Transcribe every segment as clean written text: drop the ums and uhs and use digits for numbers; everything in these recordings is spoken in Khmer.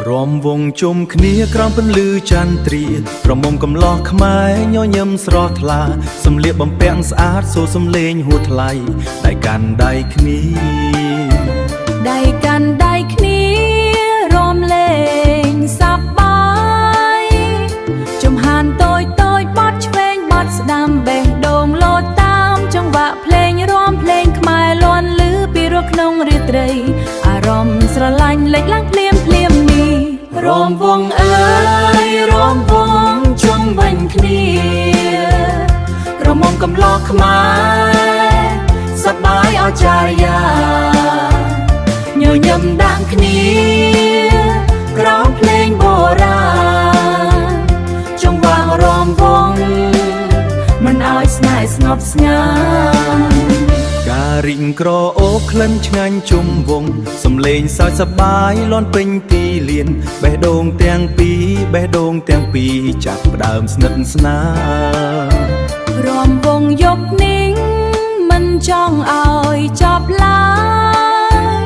รวมวงจุ่มគ្នាក្រោមពន្លឺចន្ទ្រាប្រមុំកំឡោះខ្មែរញញឹមស្រស់ថ្លាសំលៀកបំពាក់ស្អាតសូរសំលេងហួថ្លៃដៃកាន់ដៃគ្នាដៃកាន់ដៃគ្នារំលេងសប្បាយចំហានតូចតូចបត់ឆ្វេងបត់ស្ដាំបេះដូងលោតតាមចង្វាក់ភ្លេងរាំភ្លេងខ្មែរលាន់ឮពីរស់ក្នុងរាត្រីអារម្មណ៍ស្រឡាញ់លេចឡើងភ្លាមភ្លាមនេះរំវងអើយរំវងជុំវិញគ្នាក្រមុំកំឡោះខ្មែរសប្បាយអស្ចារ្យាញញឹមដាក់គ្នាក្រោមភ្លេងបុរាណចង្វាក់រំវងមិនឲ្យស្នេហ៍ស្ងប់ស្ងាត់ការរីងក្រអូបក្លិនឆ្ងាញ់ជុំវងសំលេងសើចសប្បាយលាន់ពេញទីលានបេះដូងទាំងពីរបេះដូងទាំងពីរចាប់ផ្ដើមស្និទ្ធស្នាលរំវងយប់នេះមិនចង់ឲ្យចប់ឡើយ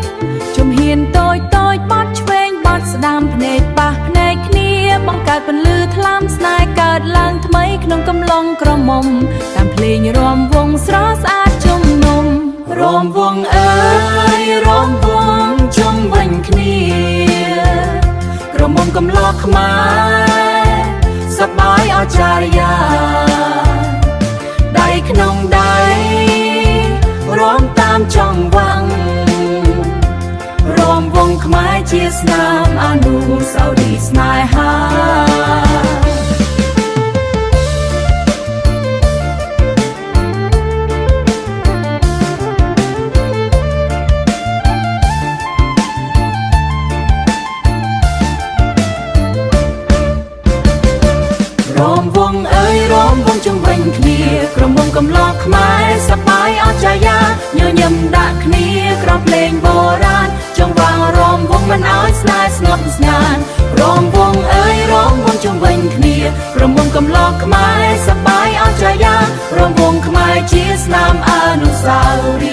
ជំហានតូចតូចបត់ឆ្វេងបត់ស្ដាំភ្នែកប៉ះភ្នែកគ្នាបង្កើតពន្លឺថ្លាមស្នេហ៍កើតឡើងថ្មីក្នុងកំឡុងក្រមុំតាមភ្លេងរំវងស្រស់ស្អាតជុំនុំរំវងអើយរំវងជុំវិញគ្នាក្រមុំកំឡោះខ្មែរសប្បាយអស្ចារ្យាដៃក្នុងដៃរំតាមចង្វាក់រំវងខ្មែរជាស្នាមអនុស្សាវរីយ៍ស្នេហារំវងអើយរំវងជុំវិញគ្នាក្រមុំកំឡោះខ្មែរសប្បាយអស្ចារ្យាញញឹមដាក់គ្នាក្រោមភ្លេងបុរាណចង្វាក់រំវងមិនឲ្យស្នេហ៍ស្ងប់ស្ងាត់រំវងអើយរំវងជុំវិញគ្នាក្រមុំកំឡោះខ្មែរសប្បាយអស្ចារ្យារំវងខ្មែរជាស្នាមអនុស្សាវរីយ៍